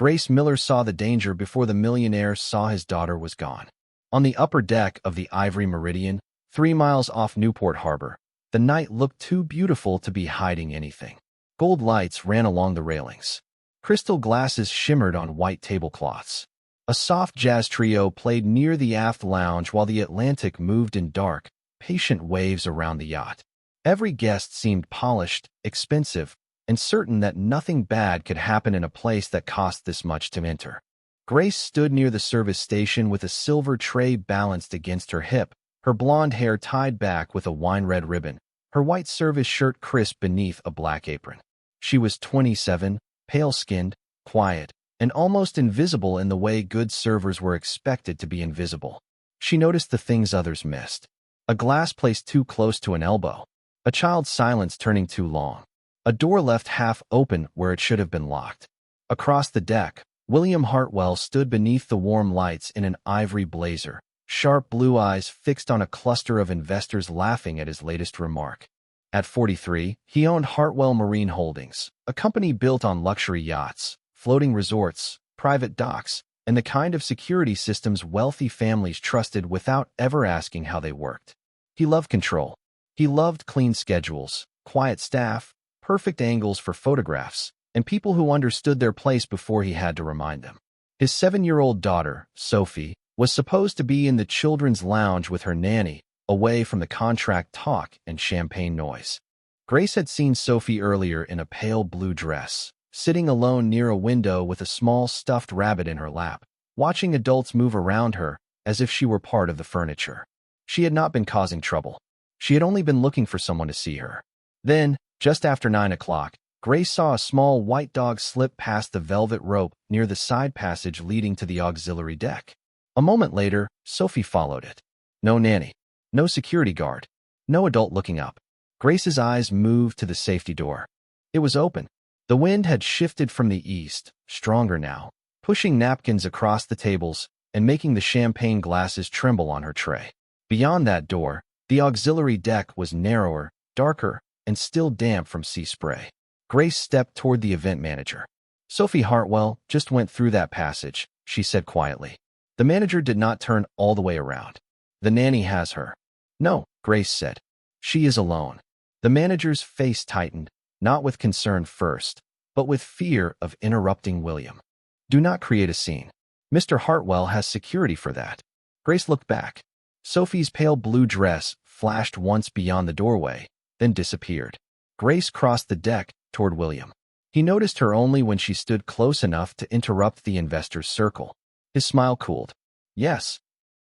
Grace Miller saw the danger before the millionaire saw his daughter was gone. On the upper deck of the Ivory Meridian, 3 miles off Newport Harbor, the night looked too beautiful to be hiding anything. Gold lights ran along the railings. Crystal glasses shimmered on white tablecloths. A soft jazz trio played near the aft lounge while the Atlantic moved in dark, patient waves around the yacht. Every guest seemed polished, expensive, and certain that nothing bad could happen in a place that cost this much to enter. Grace stood near the service station with a silver tray balanced against her hip, her blonde hair tied back with a wine-red ribbon, her white service shirt crisp beneath a black apron. She was 27, pale-skinned, quiet, and almost invisible in the way good servers were expected to be invisible. She noticed the things others missed. A glass placed too close to an elbow. A child's silence turning too long. A door left half open where it should have been locked. Across the deck, William Hartwell stood beneath the warm lights in an ivory blazer, sharp blue eyes fixed on a cluster of investors laughing at his latest remark. At 43, he owned Hartwell Marine Holdings, a company built on luxury yachts, floating resorts, private docks, and the kind of security systems wealthy families trusted without ever asking how they worked. He loved control. He loved clean schedules, quiet staff, perfect angles for photographs, and people who understood their place before he had to remind them. His 7-year-old daughter, Sophie, was supposed to be in the children's lounge with her nanny, away from the contract talk and champagne noise. Grace had seen Sophie earlier in a pale blue dress, sitting alone near a window with a small stuffed rabbit in her lap, watching adults move around her as if she were part of the furniture. She had not been causing trouble. She had only been looking for someone to see her. Then, just after 9 o'clock, Grace saw a small white dog slip past the velvet rope near the side passage leading to the auxiliary deck. A moment later, Sophie followed it. No nanny. No security guard. No adult looking up. Grace's eyes moved to the safety door. It was open. The wind had shifted from the east, stronger now, pushing napkins across the tables and making the champagne glasses tremble on her tray. Beyond that door, the auxiliary deck was narrower, darker, and still damp from sea spray. Grace stepped toward the event manager. Sophie Hartwell just went through that passage, she said quietly. The manager did not turn all the way around. The nanny has her. No, Grace said. She is alone. The manager's face tightened, not with concern first, but with fear of interrupting William. Do not create a scene. Mr. Hartwell has security for that. Grace looked back. Sophie's pale blue dress flashed once beyond the doorway, then disappeared. Grace crossed the deck toward William. He noticed her only when she stood close enough to interrupt the investor's circle. His smile cooled. Yes.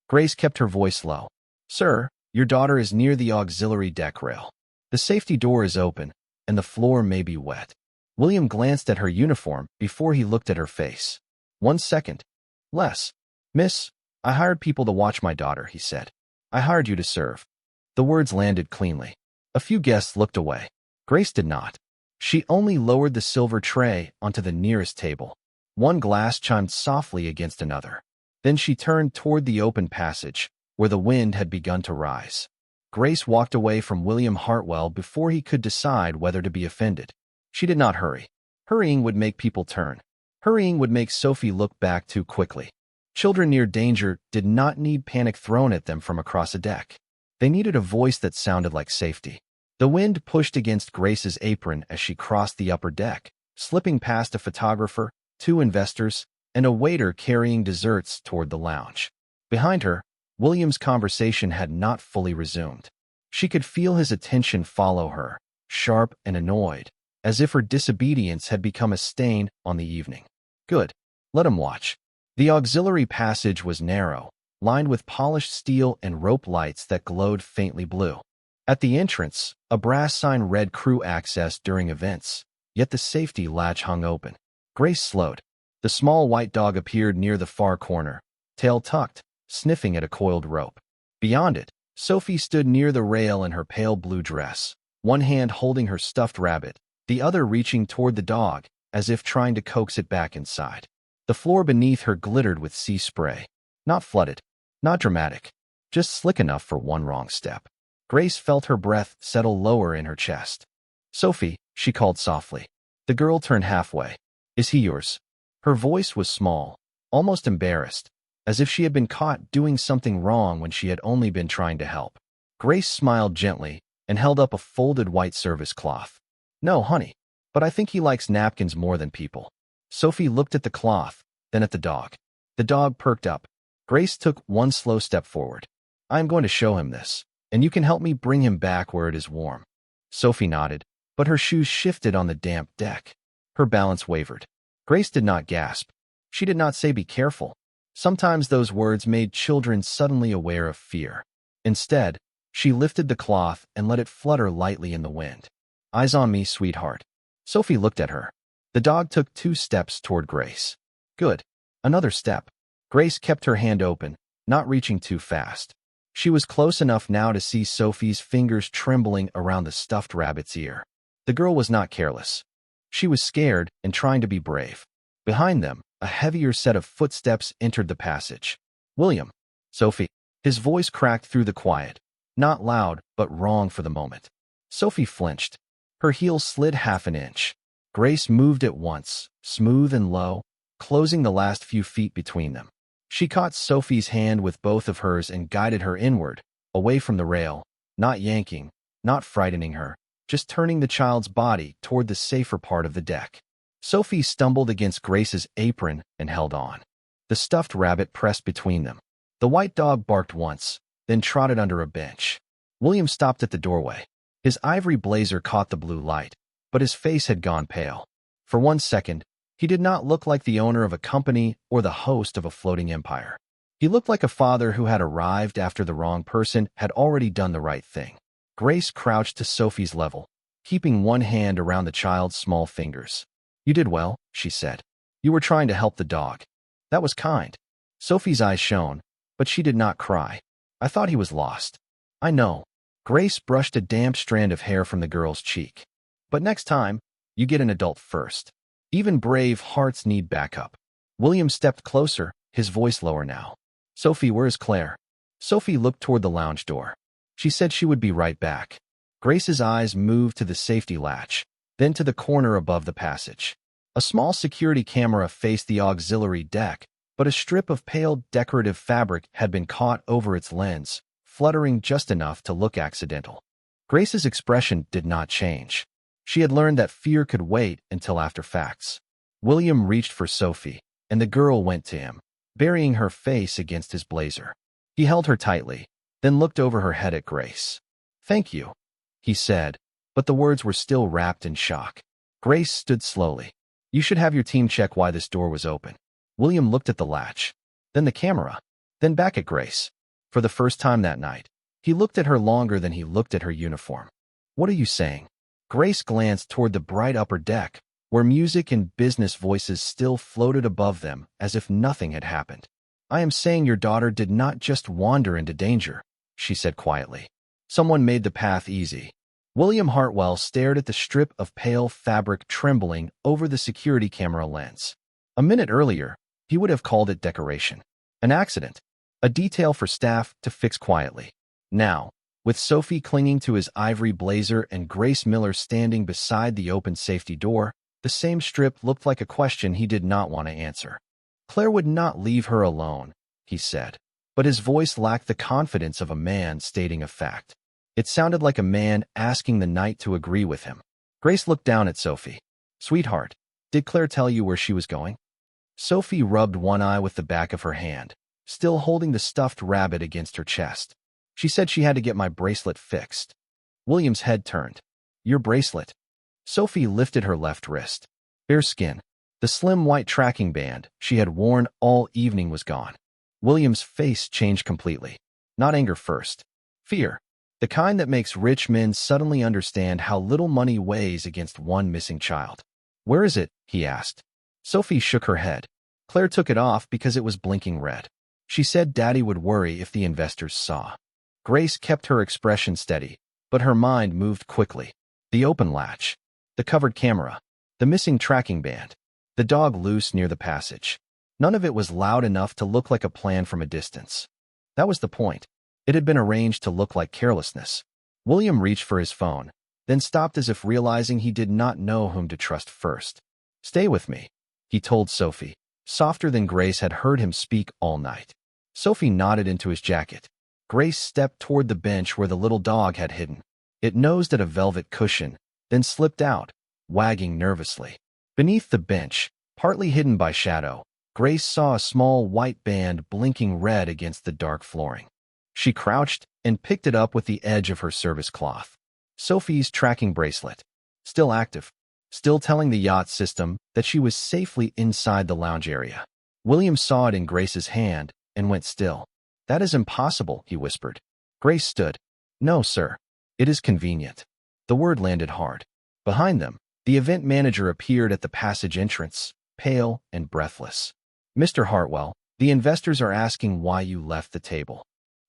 Grace kept her voice low. Sir, your daughter is near the auxiliary deck rail. The safety door is open, and the floor may be wet. William glanced at her uniform before he looked at her face. 1 second. Less. Miss, I hired people to watch my daughter, he said. I hired you to serve. The words landed cleanly. A few guests looked away. Grace did not. She only lowered the silver tray onto the nearest table. One glass chimed softly against another. Then she turned toward the open passage, where the wind had begun to rise. Grace walked away from William Hartwell before he could decide whether to be offended. She did not hurry. Hurrying would make people turn. Hurrying would make Sophie look back too quickly. Children near danger did not need panic thrown at them from across a deck. They needed a voice that sounded like safety. The wind pushed against Grace's apron as she crossed the upper deck, slipping past a photographer, 2 investors, and a waiter carrying desserts toward the lounge. Behind her, William's conversation had not fully resumed. She could feel his attention follow her, sharp and annoyed, as if her disobedience had become a stain on the evening. Good. Let him watch. The auxiliary passage was narrow, lined with polished steel and rope lights that glowed faintly blue. At the entrance, a brass sign read crew access during events, yet the safety latch hung open. Grace slowed. The small white dog appeared near the far corner, tail tucked, sniffing at a coiled rope. Beyond it, Sophie stood near the rail in her pale blue dress, one hand holding her stuffed rabbit, the other reaching toward the dog, as if trying to coax it back inside. The floor beneath her glittered with sea spray. Not flooded, not dramatic, just slick enough for one wrong step. Grace felt her breath settle lower in her chest. Sophie, she called softly. The girl turned halfway. Is he yours? Her voice was small, almost embarrassed, as if she had been caught doing something wrong when she had only been trying to help. Grace smiled gently and held up a folded white service cloth. "No, honey, but I think he likes napkins more than people." Sophie looked at the cloth, then at the dog. The dog perked up. Grace took one slow step forward. "I am going to show him this, and you can help me bring him back where it is warm." Sophie nodded, but her shoes shifted on the damp deck. Her balance wavered. Grace did not gasp. She did not say be careful. Sometimes those words made children suddenly aware of fear. Instead, she lifted the cloth and let it flutter lightly in the wind. "Eyes on me, sweetheart." Sophie looked at her. The dog took 2 steps toward Grace. "Good." Another step. Grace kept her hand open, not reaching too fast. She was close enough now to see Sophie's fingers trembling around the stuffed rabbit's ear. The girl was not careless. She was scared and trying to be brave. Behind them, a heavier set of footsteps entered the passage. "William." "Sophie." His voice cracked through the quiet. Not loud, but wrong for the moment. Sophie flinched. Her heels slid half an inch. Grace moved at once, smooth and low, closing the last few feet between them. She caught Sophie's hand with both of hers and guided her inward, away from the rail, not yanking, not frightening her, just turning the child's body toward the safer part of the deck. Sophie stumbled against Grace's apron and held on. The stuffed rabbit pressed between them. The white dog barked once, then trotted under a bench. William stopped at the doorway. His ivory blazer caught the blue light, but his face had gone pale. For 1 second, he did not look like the owner of a company or the host of a floating empire. He looked like a father who had arrived after the wrong person had already done the right thing. Grace crouched to Sophie's level, keeping one hand around the child's small fingers. "You did well," she said. "You were trying to help the dog. That was kind." Sophie's eyes shone, but she did not cry. "I thought he was lost." "I know." Grace brushed a damp strand of hair from the girl's cheek. "But next time, you get an adult first. Even brave hearts need backup." William stepped closer, his voice lower now. "Sophie, where is Claire?" Sophie looked toward the lounge door. She said she would be right back. Grace's eyes moved to the safety latch, then to the corner above the passage. A small security camera faced the auxiliary deck, but a strip of pale decorative fabric had been caught over its lens, fluttering just enough to look accidental. Grace's expression did not change. She had learned that fear could wait until after facts. William reached for Sophie, and the girl went to him, burying her face against his blazer. He held her tightly, then looked over her head at Grace. "Thank you," he said, but the words were still wrapped in shock. Grace stood slowly. "You should have your team check why this door was open." William looked at the latch, then the camera, then back at Grace. For the first time that night, he looked at her longer than he looked at her uniform. "What are you saying?" Grace glanced toward the bright upper deck, where music and business voices still floated above them as if nothing had happened. "I am saying your daughter did not just wander into danger," she said quietly. "Someone made the path easy." William Hartwell stared at the strip of pale fabric trembling over the security camera lens. A minute earlier, he would have called it decoration. An accident. A detail for staff to fix quietly. Now, with Sophie clinging to his ivory blazer and Grace Miller standing beside the open safety door, the same strip looked like a question he did not want to answer. Claire would not leave her alone, he said, but his voice lacked the confidence of a man stating a fact. It sounded like a man asking the night to agree with him. Grace looked down at Sophie. "Sweetheart, did Claire tell you where she was going?" Sophie rubbed one eye with the back of her hand, still holding the stuffed rabbit against her chest. "She said she had to get my bracelet fixed." William's head turned. "Your bracelet?" Sophie lifted her left wrist. Bare skin. The slim white tracking band she had worn all evening was gone. William's face changed completely. Not anger first. Fear. The kind that makes rich men suddenly understand how little money weighs against one missing child. "Where is it?" he asked. Sophie shook her head. "Claire took it off because it was blinking red. She said Daddy would worry if the investors saw." Grace kept her expression steady, but her mind moved quickly. The open latch. The covered camera. The missing tracking band. The dog loose near the passage. None of it was loud enough to look like a plan from a distance. That was the point. It had been arranged to look like carelessness. William reached for his phone, then stopped as if realizing he did not know whom to trust first. "Stay with me." he told Sophie, softer than Grace had heard him speak all night. Sophie nodded into his jacket. Grace stepped toward the bench where the little dog had hidden. It nosed at a velvet cushion, then slipped out, wagging nervously. Beneath the bench, partly hidden by shadow, Grace saw a small white band blinking red against the dark flooring. She crouched and picked it up with the edge of her service cloth. Sophie's tracking bracelet. Still active. Still telling the yacht system that she was safely inside the lounge area. William saw it in Grace's hand and went still. "That is impossible," he whispered. Grace stood. "No, sir. It is convenient." The word landed hard. Behind them, the event manager appeared at the passage entrance, pale and breathless. "Mr. Hartwell, the investors are asking why you left the table."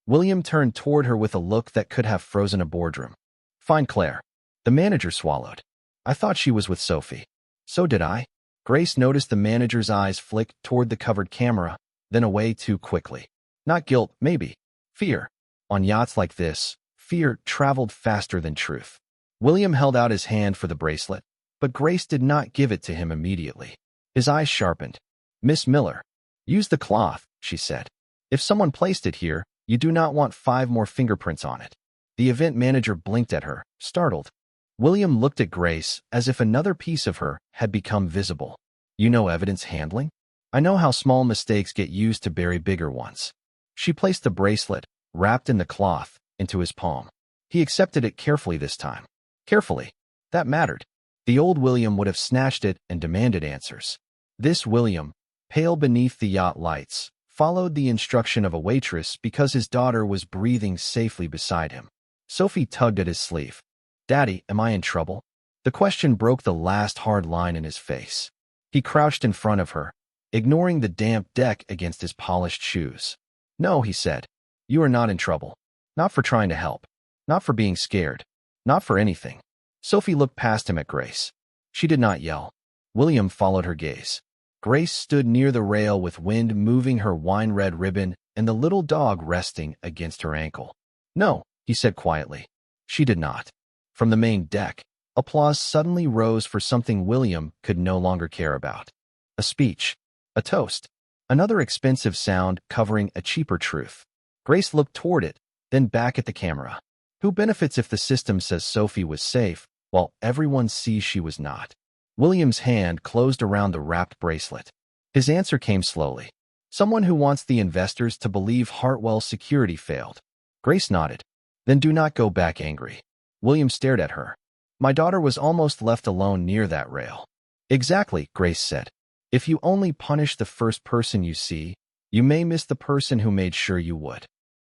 William turned toward her with a look that could have frozen a boardroom. "Find Claire." The manager swallowed. "I thought she was with Sophie." "So did I." Grace noticed the manager's eyes flick toward the covered camera, then away too quickly. Not guilt, maybe. Fear. On yachts like this, fear traveled faster than truth. William held out his hand for the bracelet, but Grace did not give it to him immediately. His eyes sharpened. "Miss Miller, use the cloth," she said. "If someone placed it here, you do not want 5 more fingerprints on it." The event manager blinked at her, startled. William looked at Grace as if another piece of her had become visible. "You know evidence handling? I know how small mistakes get used to bury bigger ones." She placed the bracelet, wrapped in the cloth, into his palm. He accepted it carefully this time. Carefully. That mattered. The old William would have snatched it and demanded answers. This William, pale beneath the yacht lights, followed the instruction of a waitress because his daughter was breathing safely beside him. Sophie tugged at his sleeve. "Daddy, am I in trouble?" The question broke the last hard line in his face. He crouched in front of her, ignoring the damp deck against his polished shoes. "No," he said. "You are not in trouble. Not for trying to help. Not for being scared. Not for anything." Sophie looked past him at Grace. She did not yell. William followed her gaze. Grace stood near the rail with wind moving her wine-red ribbon and the little dog resting against her ankle. "No," he said quietly. She did not. From the main deck, applause suddenly rose for something William could no longer care about. A speech. A toast. Another expensive sound covering a cheaper truth. Grace looked toward it, then back at the camera. Who benefits if the system says Sophie was safe, while everyone sees she was not? William's hand closed around the wrapped bracelet. His answer came slowly. "Someone who wants the investors to believe Hartwell's security failed." Grace nodded. "Then do not go back angry." William stared at her. "My daughter was almost left alone near that rail." "Exactly," Grace said. "If you only punish the first person you see, you may miss the person who made sure you would."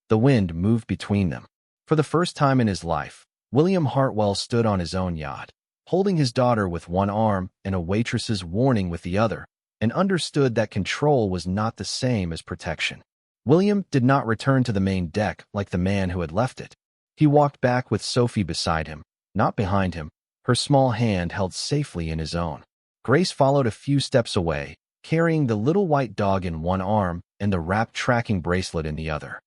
The wind moved between them. For the first time in his life, William Hartwell stood on his own yacht, holding his daughter with one arm and a waitress's warning with the other, and understood that control was not the same as protection. William did not return to the main deck like the man who had left it. He walked back with Sophie beside him, not behind him, her small hand held safely in his own. Grace followed a few steps away, carrying the little white dog in one arm and the wrapped tracking bracelet in the other.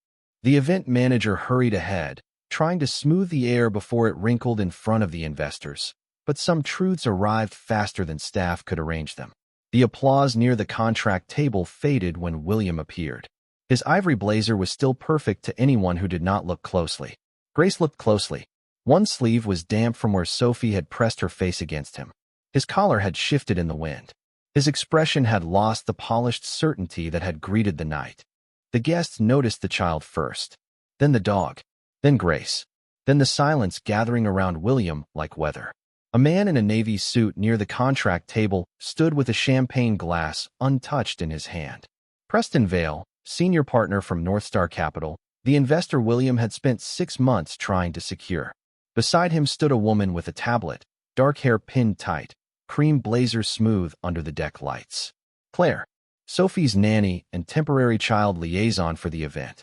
The event manager hurried ahead, trying to smooth the air before it wrinkled in front of the investors, but some truths arrived faster than staff could arrange them. The applause near the contract table faded when William appeared. His ivory blazer was still perfect to anyone who did not look closely. Grace looked closely. One sleeve was damp from where Sophie had pressed her face against him. His collar had shifted in the wind. His expression had lost the polished certainty that had greeted the night. The guests noticed the child first, then the dog, then Grace, then the silence gathering around William like weather. A man in a navy suit near the contract table stood with a champagne glass untouched in his hand. Preston Vale, senior partner from North Star Capital, the investor William had spent 6 months trying to secure. Beside him stood a woman with a tablet, dark hair pinned tight, cream blazer smooth under the deck lights. Claire, Sophie's nanny and temporary child liaison for the event.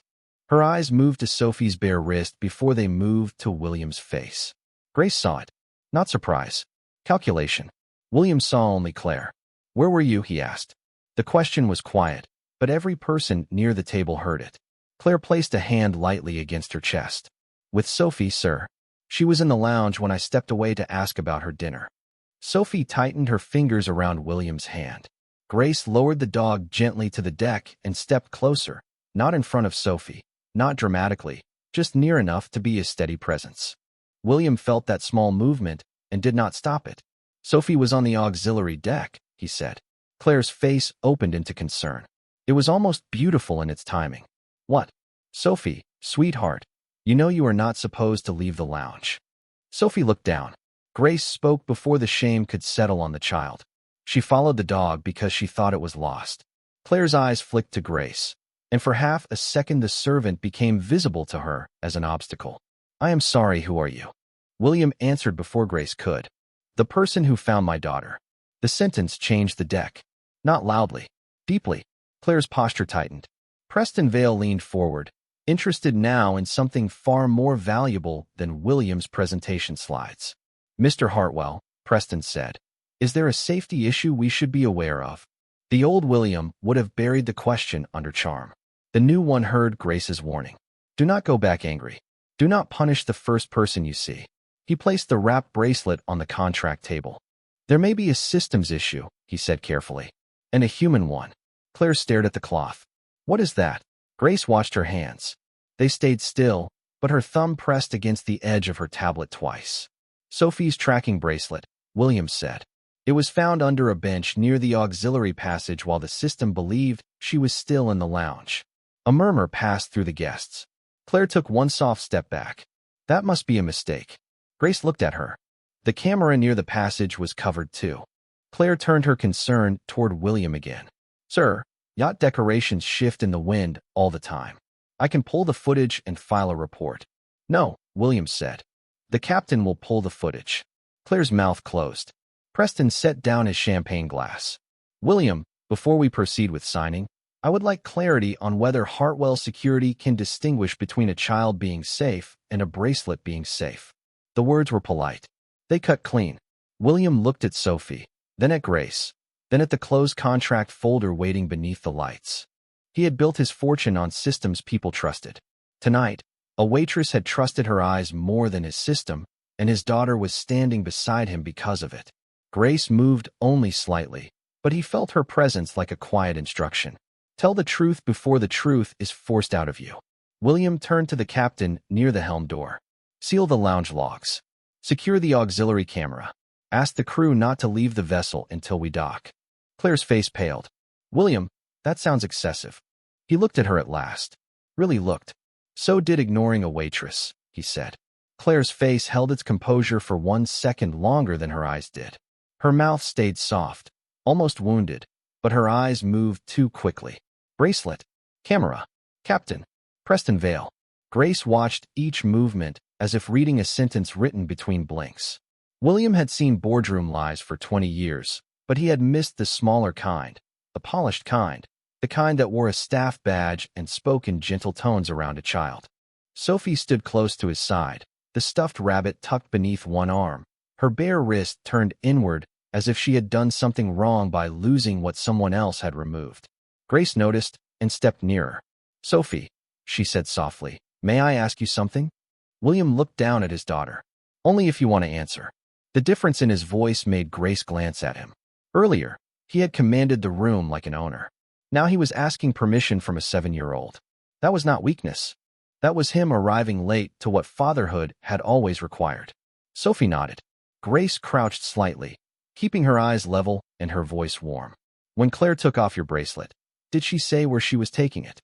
Her eyes moved to Sophie's bare wrist before they moved to William's face. Grace saw it. Not surprise. Calculation. William saw only Claire. "Where were you?" he asked. The question was quiet, but every person near the table heard it. Claire placed a hand lightly against her chest. "With Sophie, sir. She was in the lounge when I stepped away to ask about her dinner." Sophie tightened her fingers around William's hand. Grace lowered the dog gently to the deck and stepped closer, not in front of Sophie, not dramatically, just near enough to be a steady presence. William felt that small movement and did not stop it. Sophie was on the auxiliary deck, he said. Claire's face opened into concern. It was almost beautiful in its timing. What? Sophie, sweetheart, you know you are not supposed to leave the lounge. Sophie looked down. Grace spoke before the shame could settle on the child. She followed the dog because she thought it was lost. Claire's eyes flicked to Grace, and for half a second the servant became visible to her as an obstacle. I am sorry, who are you? William answered before Grace could. The person who found my daughter. The sentence changed the deck. Not loudly, deeply. Claire's posture tightened. Preston Vale leaned forward, interested now in something far more valuable than William's presentation slides. Mr. Hartwell, Preston said, is there a safety issue we should be aware of? The old William would have buried the question under charm. The new one heard Grace's warning. Do not go back angry. Do not punish the first person you see. He placed the wrapped bracelet on the contract table. There may be a systems issue, he said carefully, and a human one. Claire stared at the cloth. What is that? Grace watched her hands. They stayed still, but her thumb pressed against the edge of her tablet twice. Sophie's tracking bracelet, William said. It was found under a bench near the auxiliary passage while the system believed she was still in the lounge. A murmur passed through the guests. Claire took one soft step back. That must be a mistake. Grace looked at her. The camera near the passage was covered too. Claire turned her concern toward William again. Sir, yacht decorations shift in the wind all the time. I can pull the footage and file a report. No, William said. The captain will pull the footage. Claire's mouth closed. Preston set down his champagne glass. William, before we proceed with signing, I would like clarity on whether Hartwell Security can distinguish between a child being safe and a bracelet being safe. The words were polite. They cut clean. William looked at Sophie, then at Grace, then at the closed contract folder waiting beneath the lights. He had built his fortune on systems people trusted. Tonight, a waitress had trusted her eyes more than his system, and his daughter was standing beside him because of it. Grace moved only slightly, but he felt her presence like a quiet instruction. Tell the truth before the truth is forced out of you. William turned to the captain near the helm door. Seal the lounge logs. Secure the auxiliary camera. Ask the crew not to leave the vessel until we dock. Claire's face paled. William, that sounds excessive. He looked at her at last. Really looked. So did ignoring a waitress, he said. Claire's face held its composure for 1 second longer than her eyes did. Her mouth stayed soft, almost wounded, but her eyes moved too quickly. Bracelet. Camera. Captain. Preston Vale. Grace watched each movement as if reading a sentence written between blinks. William had seen boardroom lies for 20 years, but he had missed the smaller kind, the polished kind, the kind that wore a staff badge and spoke in gentle tones around a child. Sophie stood close to his side, the stuffed rabbit tucked beneath one arm, her bare wrist turned inward as if she had done something wrong by losing what someone else had removed. Grace noticed and stepped nearer. Sophie, she said softly, may I ask you something? William looked down at his daughter. Only if you want to answer. The difference in his voice made Grace glance at him. Earlier, he had commanded the room like an owner. Now he was asking permission from a 7-year-old. That was not weakness. That was him arriving late to what fatherhood had always required. Sophie nodded. Grace crouched slightly, keeping her eyes level and her voice warm. When Claire took off your bracelet, did she say where she was taking it?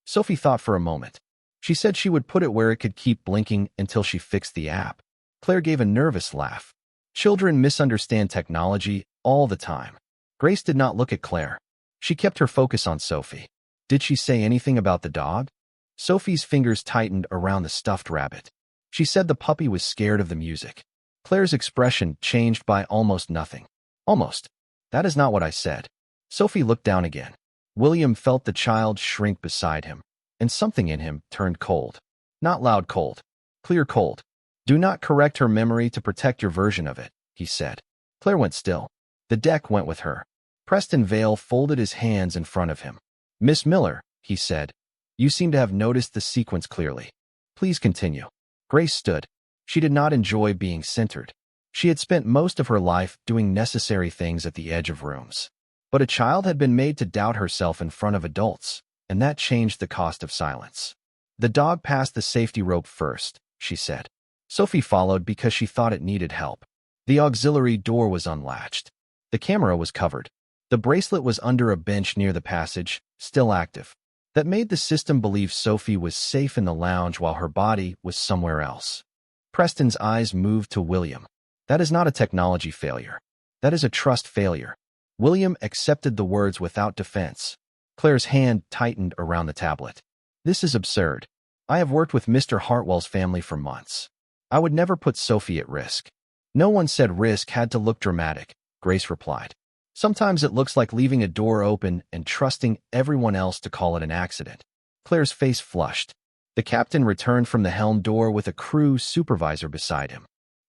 Sophie thought for a moment. She said she would put it where it could keep blinking until she fixed the app. Claire gave a nervous laugh. Children misunderstand technology all the time. Grace did not look at Claire. She kept her focus on Sophie. Did she say anything about the dog? Sophie's fingers tightened around the stuffed rabbit. She said the puppy was scared of the music. Claire's expression changed by almost nothing. Almost. That is not what I said. Sophie looked down again. William felt the child shrink beside him, and something in him turned cold. Not loud cold. Clear cold. Do not correct her memory to protect your version of it, he said. Claire went still. The deck went with her. Preston Vale folded his hands in front of him. Miss Miller, he said, you seem to have noticed the sequence clearly. Please continue. Grace stood. She did not enjoy being centered. She had spent most of her life doing necessary things at the edge of rooms. But a child had been made to doubt herself in front of adults, and that changed the cost of silence. The dog passed the safety rope first, she said. Sophie followed because she thought it needed help. The auxiliary door was unlatched. The camera was covered. The bracelet was under a bench near the passage, still active. That made the system believe Sophie was safe in the lounge while her body was somewhere else. Preston's eyes moved to William. That is not a technology failure. That is a trust failure. William accepted the words without defense. Claire's hand tightened around the tablet. This is absurd. I have worked with Mr. Hartwell's family for months. I would never put Sophie at risk. No one said risk had to look dramatic, Grace replied. Sometimes it looks like leaving a door open and trusting everyone else to call it an accident. Claire's face flushed. The captain returned from the helm door with a crew supervisor beside him.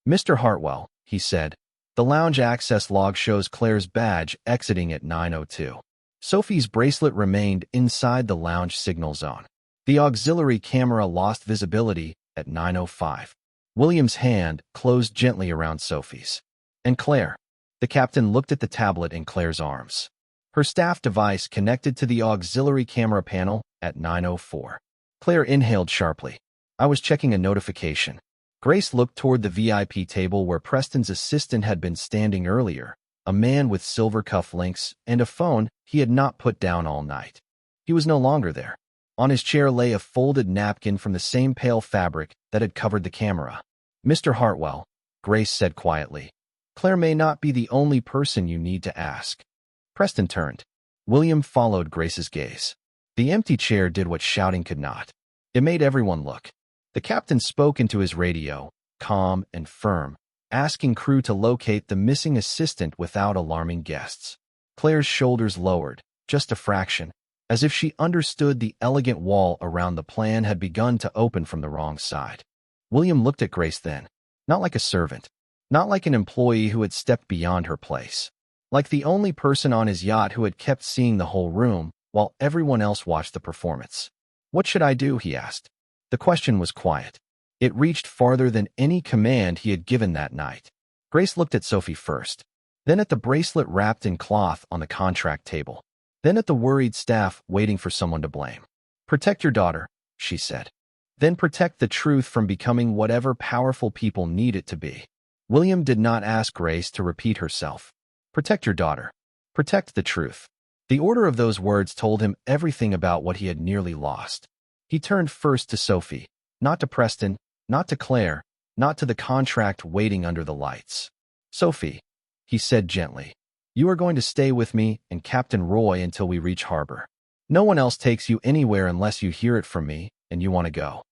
Mr. Hartwell, he said. The lounge access log shows Claire's badge exiting at 9:02. Sophie's bracelet remained inside the lounge signal zone. The auxiliary camera lost visibility at 9:05. William's hand closed gently around Sophie's. And Claire. The captain looked at the tablet in Claire's arms. Her staff device connected to the auxiliary camera panel at 9:04. Claire inhaled sharply. I was checking a notification. Grace looked toward the VIP table where Preston's assistant had been standing earlier, a man with silver cufflinks and a phone he had not put down all night. He was no longer there. On his chair lay a folded napkin from the same pale fabric that had covered the camera. Mr. Hartwell, Grace said quietly. Claire may not be the only person you need to ask. Preston turned. William followed Grace's gaze. The empty chair did what shouting could not. It made everyone look. The captain spoke into his radio, calm and firm, asking crew to locate the missing assistant without alarming guests. Claire's shoulders lowered, just a fraction, as if she understood the elegant wall around the plan had begun to open from the wrong side. William looked at Grace then, not like a servant, not like an employee who had stepped beyond her place, like the only person on his yacht who had kept seeing the whole room while everyone else watched the performance. What should I do? He asked. The question was quiet. It reached farther than any command he had given that night. Grace looked at Sophie first, then at the bracelet wrapped in cloth on the contract table, then at the worried staff waiting for someone to blame. Protect your daughter, she said. Then protect the truth from becoming whatever powerful people need it to be. William did not ask Grace to repeat herself. Protect your daughter. Protect the truth. The order of those words told him everything about what he had nearly lost. He turned first to Sophie, not to Preston, not to Claire, not to the contract waiting under the lights. Sophie, he said gently, you are going to stay with me and Captain Roy until we reach harbor. No one else takes you anywhere unless you hear it from me and you want to go.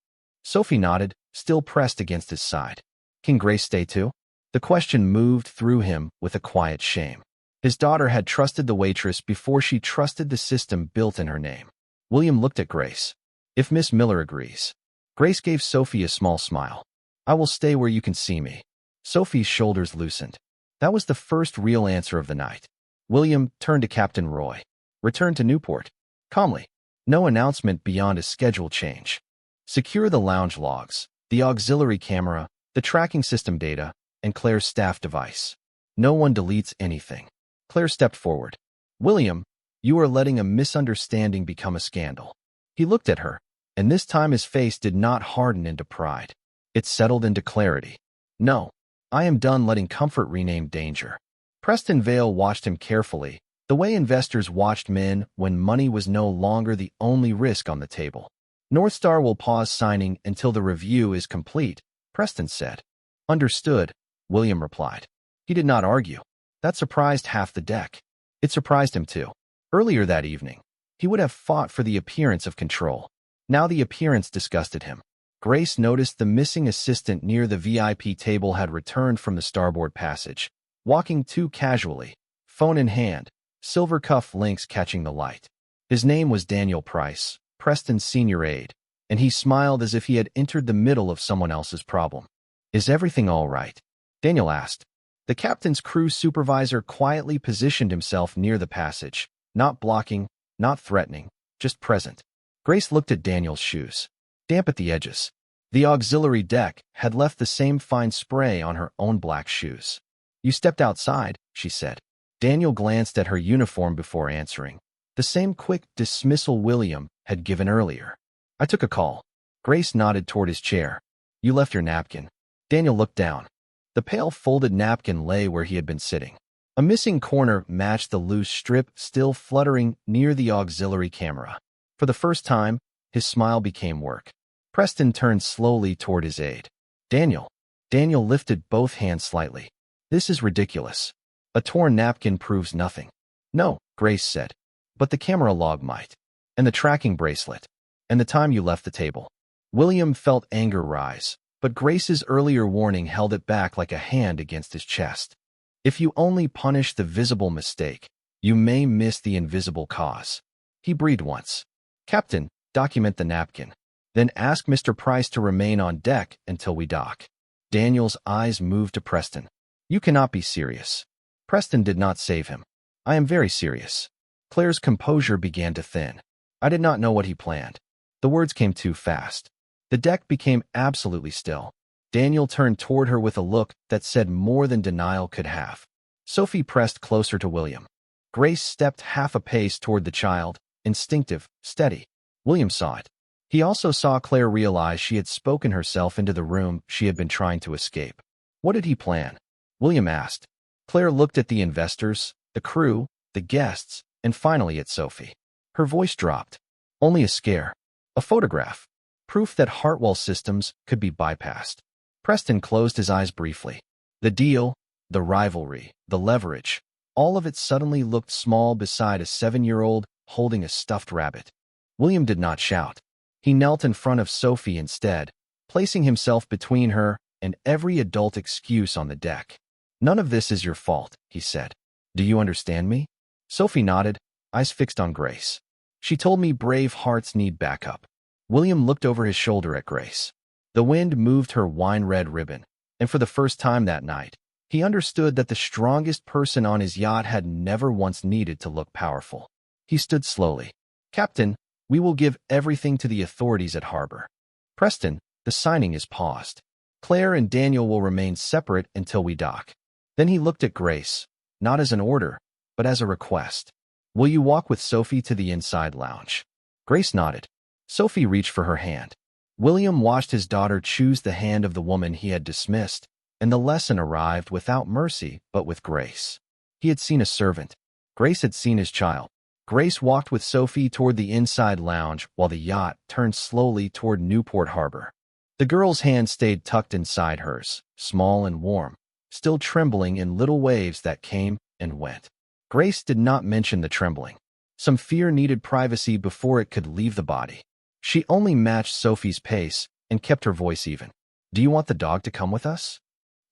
Sophie nodded, still pressed against his side. Can Grace stay too? The question moved through him with a quiet shame. His daughter had trusted the waitress before she trusted the system built in her name. William looked at Grace. If Miss Miller agrees. Grace gave Sophie a small smile. I will stay where you can see me. Sophie's shoulders loosened. That was the first real answer of the night. William turned to Captain Roy. Return to Newport. Calmly. No announcement beyond a schedule change. Secure the lounge logs, the auxiliary camera, the tracking system data, and Claire's staff device. No one deletes anything. Claire stepped forward. William, you are letting a misunderstanding become a scandal. He looked at her, and this time his face did not harden into pride. It settled into clarity. No, I am done letting comfort rename danger. Preston Vale watched him carefully, the way investors watched men when money was no longer the only risk on the table. Northstar will pause signing until the review is complete, Preston said. Understood, William replied. He did not argue. That surprised half the deck. It surprised him too. Earlier that evening, he would have fought for the appearance of control. Now the appearance disgusted him. Grace noticed the missing assistant near the VIP table had returned from the starboard passage, walking too casually, phone in hand, silver cuff links catching the light. His name was Daniel Price, Preston's senior aide, and he smiled as if he had entered the middle of someone else's problem. Is everything all right? Daniel asked. The captain's crew supervisor quietly positioned himself near the passage, not blocking, not threatening, just present. Grace looked at Daniel's shoes, damp at the edges. The auxiliary deck had left the same fine spray on her own black shoes. You stepped outside, she said. Daniel glanced at her uniform before answering. The same quick dismissal William had given earlier. I took a call. Grace nodded toward his chair. You left your napkin. Daniel looked down. The pale folded napkin lay where he had been sitting. A missing corner matched the loose strip still fluttering near the auxiliary camera. For the first time, his smile became work. Preston turned slowly toward his aide. Daniel. Daniel lifted both hands slightly. This is ridiculous. A torn napkin proves nothing. No, Grace said. But the camera log might. And the tracking bracelet. And the time you left the table. William felt anger rise, but Grace's earlier warning held it back like a hand against his chest. If you only punish the visible mistake, you may miss the invisible cause. He breathed once. Captain, document the napkin. Then ask Mr. Price to remain on deck until we dock. Daniel's eyes moved to Preston. You cannot be serious. Preston did not save him. I am very serious. Claire's composure began to thin. I did not know what he planned. The words came too fast. The deck became absolutely still. Daniel turned toward her with a look that said more than denial could have. Sophie pressed closer to William. Grace stepped half a pace toward the child, instinctive, steady. William saw it. He also saw Claire realize she had spoken herself into the room she had been trying to escape. What did he plan? William asked. Claire looked at the investors, the crew, the guests, and finally at Sophie. Her voice dropped. Only a scare. A photograph. Proof that Hartwell systems could be bypassed. Preston closed his eyes briefly. The deal, the rivalry, the leverage, all of it suddenly looked small beside a 7-year-old holding a stuffed rabbit. William did not shout. He knelt in front of Sophie instead, placing himself between her and every adult excuse on the deck. None of this is your fault, he said. Do you understand me? Sophie nodded, eyes fixed on Grace. She told me brave hearts need backup. William looked over his shoulder at Grace. The wind moved her wine-red ribbon, and for the first time that night, he understood that the strongest person on his yacht had never once needed to look powerful. He stood slowly. Captain, we will give everything to the authorities at harbor. Preston, the signing is paused. Claire and Daniel will remain separate until we dock. Then he looked at Grace, not as an order, but as a request. Will you walk with Sophie to the inside lounge? Grace nodded. Sophie reached for her hand. William watched his daughter choose the hand of the woman he had dismissed, and the lesson arrived without mercy but with grace. He had seen a servant. Grace had seen his child. Grace walked with Sophie toward the inside lounge while the yacht turned slowly toward Newport Harbor. The girl's hand stayed tucked inside hers, small and warm, still trembling in little waves that came and went. Grace did not mention the trembling. Some fear needed privacy before it could leave the body. She only matched Sophie's pace and kept her voice even. Do you want the dog to come with us?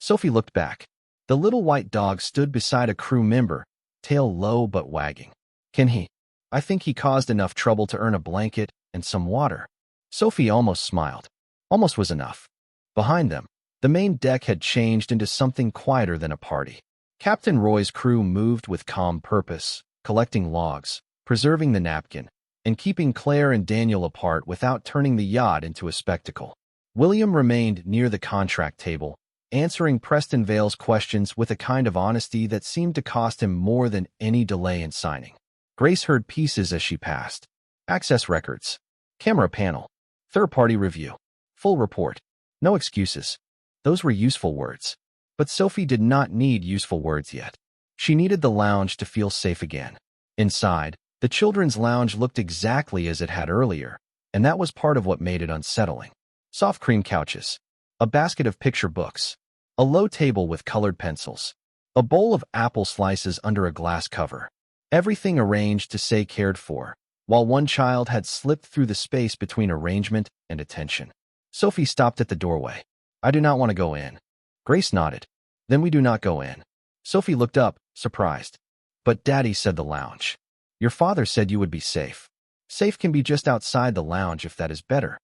Sophie looked back. The little white dog stood beside a crew member, tail low but wagging. Can he? I think he caused enough trouble to earn a blanket and some water. Sophie almost smiled. Almost was enough. Behind them, the main deck had changed into something quieter than a party. Captain Roy's crew moved with calm purpose, collecting logs, preserving the napkin, and keeping Claire and Daniel apart without turning the yacht into a spectacle. William remained near the contract table, answering Preston Vale's questions with a kind of honesty that seemed to cost him more than any delay in signing. Grace heard pieces as she passed. Access records. Camera panel. Third-party review. Full report. No excuses. Those were useful words. But Sophie did not need useful words yet. She needed the lounge to feel safe again. Inside, the children's lounge looked exactly as it had earlier, and that was part of what made it unsettling. Soft cream couches. A basket of picture books. A low table with colored pencils. A bowl of apple slices under a glass cover. Everything arranged to say cared for, while one child had slipped through the space between arrangement and attention. Sophie stopped at the doorway. I do not want to go in. Grace nodded. Then we do not go in. Sophie looked up, surprised. But Daddy said the lounge. Your father said you would be safe. Safe can be just outside the lounge if that is better.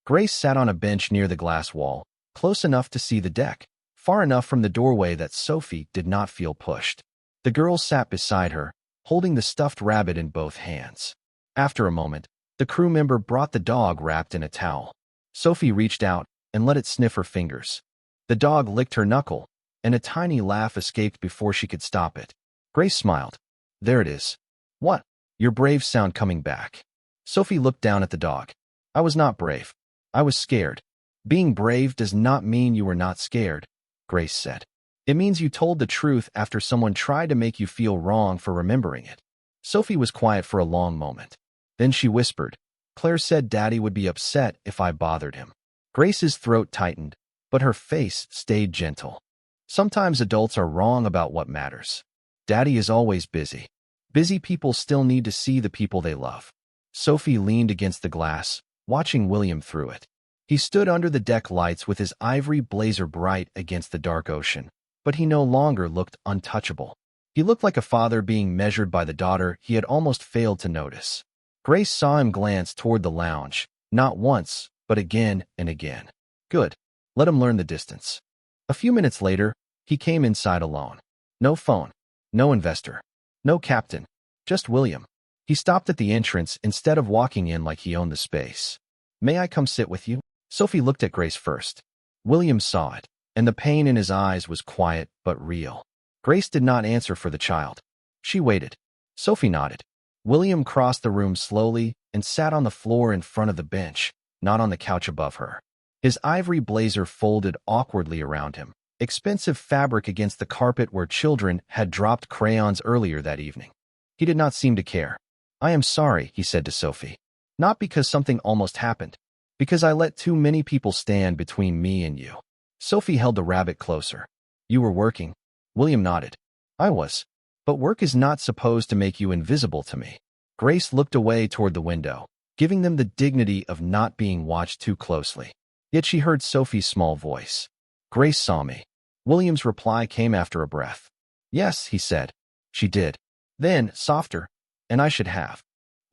Grace sat on a bench near the glass wall, close enough to see the deck, far enough from the doorway that Sophie did not feel pushed. The girl sat beside her, holding the stuffed rabbit in both hands. After a moment, the crew member brought the dog wrapped in a towel. Sophie reached out and let it sniff her fingers. The dog licked her knuckle, and a tiny laugh escaped before she could stop it. Grace smiled. There it is. What? Your brave sound coming back. Sophie looked down at the dog. I was not brave. I was scared. Being brave does not mean you were not scared, Grace said. It means you told the truth after someone tried to make you feel wrong for remembering it. Sophie was quiet for a long moment. Then she whispered, Claire said Daddy would be upset if I bothered him. Grace's throat tightened, but her face stayed gentle. Sometimes adults are wrong about what matters. Daddy is always busy. Busy people still need to see the people they love. Sophie leaned against the glass, watching William through it. He stood under the deck lights with his ivory blazer bright against the dark ocean, but he no longer looked untouchable. He looked like a father being measured by the daughter he had almost failed to notice. Grace saw him glance toward the lounge, not once, but again and again. Good. Let him learn the distance. A few minutes later, he came inside alone. No phone. No investor. No captain. Just William. He stopped at the entrance instead of walking in like he owned the space. May I come sit with you? Sophie looked at Grace first. William saw it, and the pain in his eyes was quiet but real. Grace did not answer for the child. She waited. Sophie nodded. William crossed the room slowly and sat on the floor in front of the bench, not on the couch above her. His ivory blazer folded awkwardly around him, expensive fabric against the carpet where children had dropped crayons earlier that evening. He did not seem to care. I am sorry, he said to Sophie. Not because something almost happened. Because I let too many people stand between me and you. Sophie held the rabbit closer. You were working? William nodded. I was. But work is not supposed to make you invisible to me. Grace looked away toward the window, giving them the dignity of not being watched too closely. Yet she heard Sophie's small voice. Grace saw me. William's reply came after a breath. Yes, he said. She did. Then, softer. And I should have.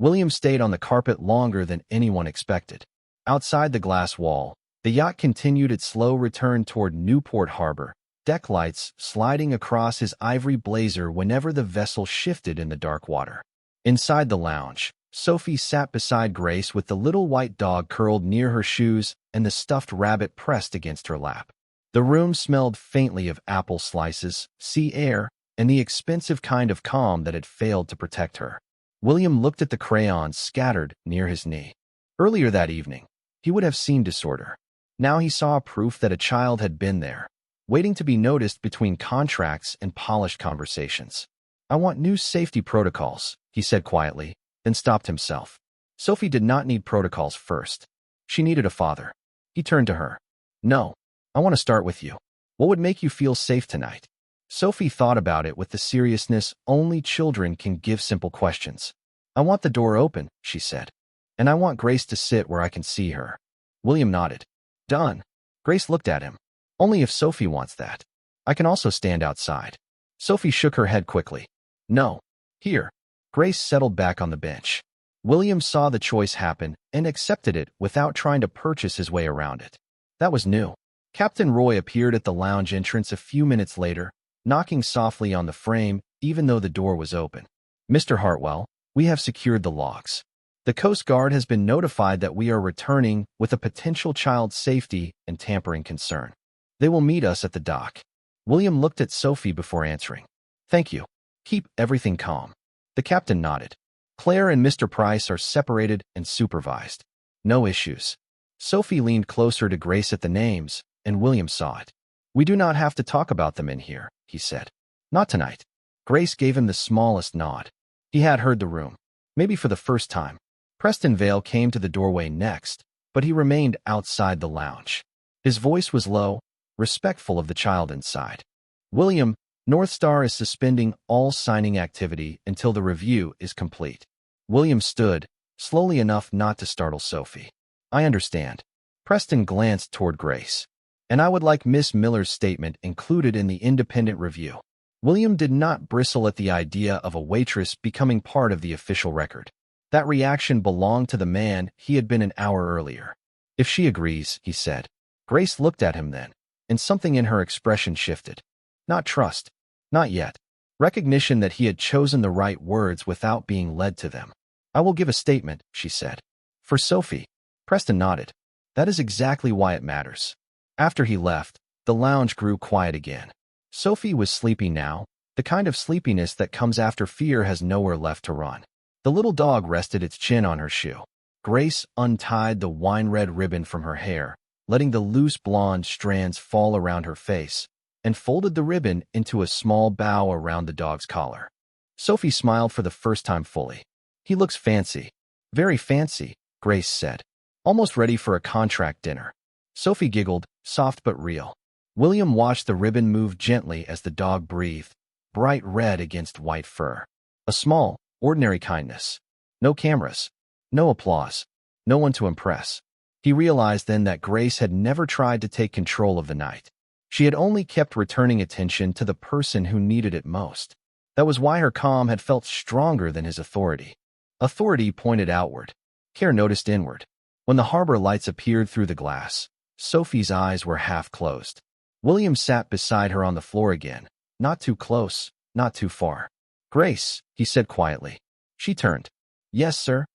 William stayed on the carpet longer than anyone expected. Outside the glass wall, the yacht continued its slow return toward Newport Harbor, deck lights sliding across his ivory blazer whenever the vessel shifted in the dark water. Inside the lounge, Sophie sat beside Grace with the little white dog curled near her shoes and the stuffed rabbit pressed against her lap. The room smelled faintly of apple slices, sea air, and the expensive kind of calm that had failed to protect her. William looked at the crayons scattered near his knee. Earlier that evening, he would have seen disorder. Now he saw proof that a child had been there, waiting to be noticed between contracts and polished conversations. I want new safety protocols, he said quietly, then stopped himself. Sophie did not need protocols first. She needed a father. He turned to her. No, I want to start with you. What would make you feel safe tonight? Sophie thought about it with the seriousness only children can give simple questions. I want the door open, she said. And I want Grace to sit where I can see her. William nodded. Done. Grace looked at him. Only if Sophie wants that. I can also stand outside. Sophie shook her head quickly. No. Here. Grace settled back on the bench. William saw the choice happen and accepted it without trying to purchase his way around it. That was new. Captain Roy appeared at the lounge entrance a few minutes later, knocking softly on the frame even though the door was open. Mr. Hartwell, we have secured the logs. The Coast Guard has been notified that we are returning with a potential child safety and tampering concern. They will meet us at the dock. William looked at Sophie before answering. Thank you. Keep everything calm. The captain nodded. Claire and Mr. Price are separated and supervised. No issues. Sophie leaned closer to Grace at the names, and William saw it. We do not have to talk about them in here, he said. Not tonight. Grace gave him the smallest nod. He had heard the room, maybe for the first time. Preston Vale came to the doorway next, but he remained outside the lounge. His voice was low, respectful of the child inside. William, North Star is suspending all signing activity until the review is complete. William stood, slowly enough not to startle Sophie. I understand. Preston glanced toward Grace. And I would like Miss Miller's statement included in the independent review. William did not bristle at the idea of a waitress becoming part of the official record. That reaction belonged to the man he had been an hour earlier. If she agrees, he said. Grace looked at him then, and something in her expression shifted. Not trust. Not yet. Recognition that he had chosen the right words without being led to them. I will give a statement, she said. For Sophie. Preston nodded. That is exactly why it matters. After he left, the lounge grew quiet again. Sophie was sleepy now, The kind of sleepiness that comes after fear has nowhere left to run. The little dog rested its chin on her shoe. Grace untied the wine-red ribbon from her hair, letting the loose blonde strands fall around her face, and folded the ribbon into a small bow around the dog's collar. Sophie smiled for the first time fully. "He looks fancy. Very fancy," Grace said. "Almost ready for a contract dinner." Sophie giggled, soft but real. William watched the ribbon move gently as the dog breathed, bright red against white fur. A small, ordinary kindness. No cameras. No applause. No one to impress. He realized then that Grace had never tried to take control of the night. She had only kept returning attention to the person who needed it most. That was why her calm had felt stronger than his authority. Authority pointed outward. Care noticed inward. When the harbor lights appeared through the glass, Sophie's eyes were half closed. William sat beside her on the floor again, not too close, not too far. "Grace," he said quietly. She turned. "Yes, sir."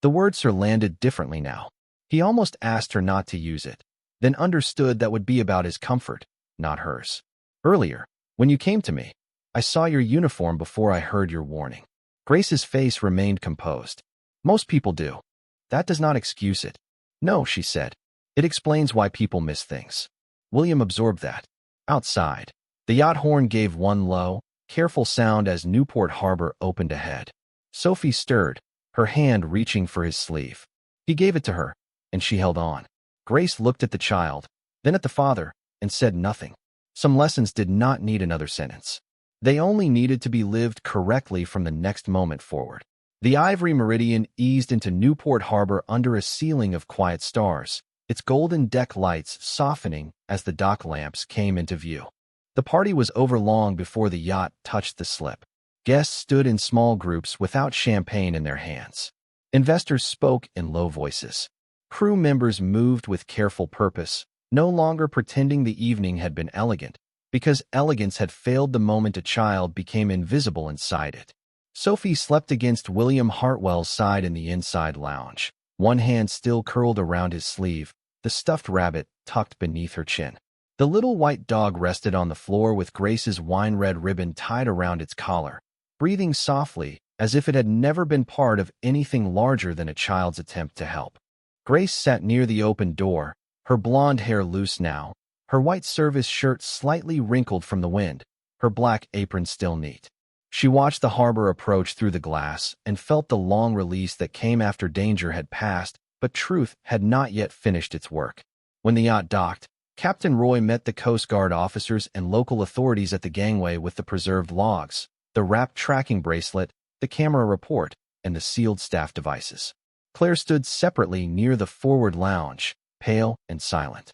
The words "sir" landed differently now. He almost asked her not to use it, then understood that would be about his comfort, not hers. "Earlier, when you came to me, I saw your uniform before I heard your warning." Grace's face remained composed. "Most people do. That does not excuse it." "No," she said. "It explains why people miss things." William absorbed that. Outside, the yacht horn gave one low, careful sound as Newport Harbor opened ahead. Sophie stirred, her hand reaching for his sleeve. He gave it to her, and she held on. Grace looked at the child, then at the father, and said nothing. Some lessons did not need another sentence. They only needed to be lived correctly from the next moment forward. The Ivory Meridian eased into Newport Harbor under a ceiling of quiet stars, its golden deck lights softening as the dock lamps came into view. The party was over long before the yacht touched the slip. Guests stood in small groups without champagne in their hands. Investors spoke in low voices. Crew members moved with careful purpose, no longer pretending the evening had been elegant, because elegance had failed the moment a child became invisible inside it. Sophie slept against William Hartwell's side in the inside lounge, one hand still curled around his sleeve, the stuffed rabbit tucked beneath her chin. The little white dog rested on the floor with Grace's wine-red ribbon tied around its collar, breathing softly as if it had never been part of anything larger than a child's attempt to help. Grace sat near the open door, her blonde hair loose now, her white service shirt slightly wrinkled from the wind, her black apron still neat. She watched the harbor approach through the glass and felt the long release that came after danger had passed, but truth had not yet finished its work. When the yacht docked, Captain Roy met the Coast Guard officers and local authorities at the gangway with the preserved logs, the wrapped tracking bracelet, the camera report, and the sealed staff devices. Claire stood separately near the forward lounge, pale and silent.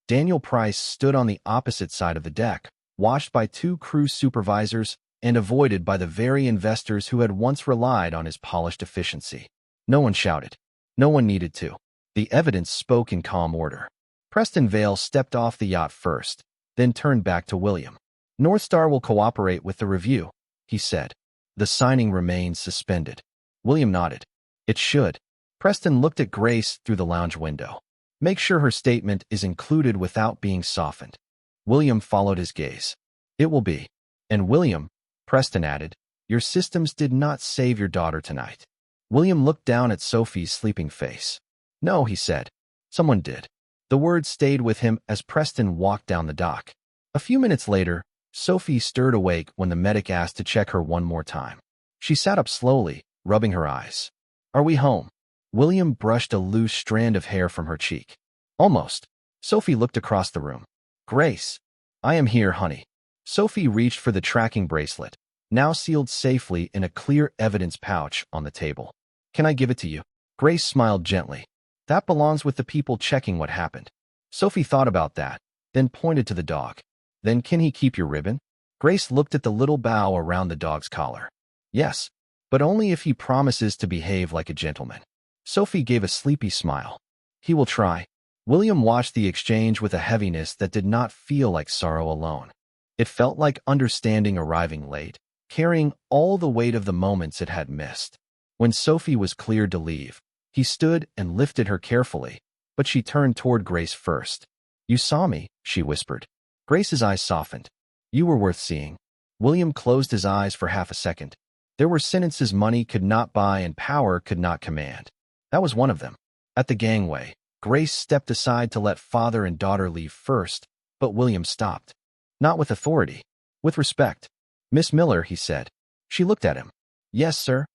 Daniel Price stood on the opposite side of the deck, watched by two crew supervisors and avoided by the very investors who had once relied on his polished efficiency. No one shouted. No one needed to. The evidence spoke in calm order. Preston Vale stepped off the yacht first, then turned back to William. "North Star will cooperate with the review," he said. "The signing remains suspended." William nodded. "It should." Preston looked at Grace through the lounge window. "Make sure her statement is included without being softened." William followed his gaze. "It will be." "And William," Preston added, "your systems did not save your daughter tonight." William looked down at Sophie's sleeping face. "No," he said. "Someone did." The words stayed with him as Preston walked down the dock. A few minutes later, Sophie stirred awake when the medic asked to check her one more time. She sat up slowly, rubbing her eyes. "Are we home?" William brushed a loose strand of hair from her cheek. "Almost." Sophie looked across the room. "Grace." "I am here, honey." Sophie reached for the tracking bracelet, now sealed safely in a clear evidence pouch on the table. "Can I give it to you?" Grace smiled gently. "That belongs with the people checking what happened." Sophie thought about that, then pointed to the dog. "Then can he keep your ribbon?" Grace looked at the little bow around the dog's collar. "Yes, but only if he promises to behave like a gentleman." Sophie gave a sleepy smile. "He will try." William watched the exchange with a heaviness that did not feel like sorrow alone. It felt like understanding arriving late, carrying all the weight of the moments it had missed. When Sophie was cleared to leave, he stood and lifted her carefully, but she turned toward Grace first. "You saw me," she whispered. Grace's eyes softened. "You were worth seeing." William closed his eyes for half a second. There were sentences money could not buy and power could not command. That was one of them. At the gangway, Grace stepped aside to let father and daughter leave first, but William stopped. Not with authority, with respect. "Miss Miller," he said. She looked at him. "Yes, sir.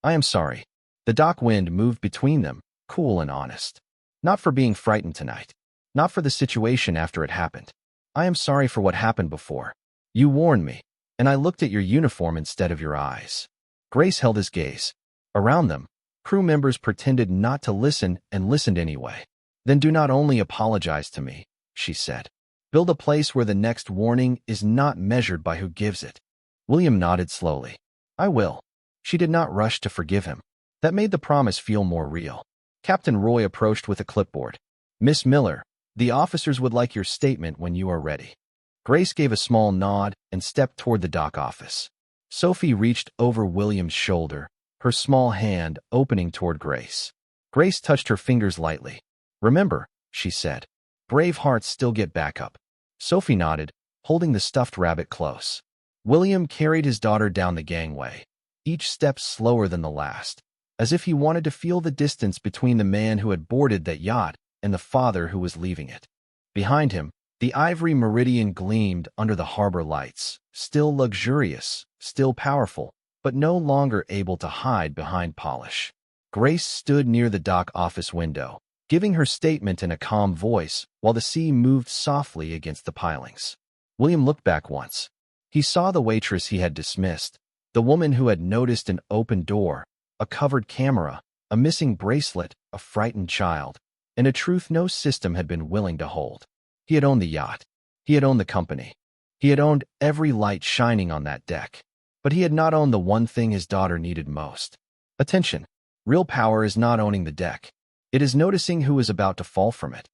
I am sorry." The dock wind moved between them, cool and honest. "Not for being frightened tonight. Not for the situation after it happened. I am sorry for what happened before. You warned me, and I looked at your uniform instead of your eyes." Grace held his gaze. Around them, crew members pretended not to listen and listened anyway. "Then do not only apologize to me," she said. "Build a place where the next warning is not measured by who gives it." William nodded slowly. "I will." She did not rush to forgive him. That made the promise feel more real. Captain Roy approached with a clipboard. "Miss Miller, the officers would like your statement when you are ready." Grace gave a small nod and stepped toward the dock office. Sophie reached over William's shoulder, her small hand opening toward Grace. Grace touched her fingers lightly. "Remember," she said, "brave hearts still get back up." Sophie nodded, holding the stuffed rabbit close. William carried his daughter down the gangway, each step slower than the last, as if he wanted to feel the distance between the man who had boarded that yacht and the father who was leaving it. Behind him, the ivory meridian gleamed under the harbor lights, still luxurious, still powerful, but no longer able to hide behind polish. Grace stood near the dock office window, giving her statement in a calm voice while the sea moved softly against the pilings. William looked back once. He saw the waitress he had dismissed, the woman who had noticed an open door, a covered camera, a missing bracelet, a frightened child, and a truth no system had been willing to hold. He had owned the yacht. He had owned the company. He had owned every light shining on that deck. But he had not owned the one thing his daughter needed most. Attention. Real power is not owning the deck. It is noticing who is about to fall from it.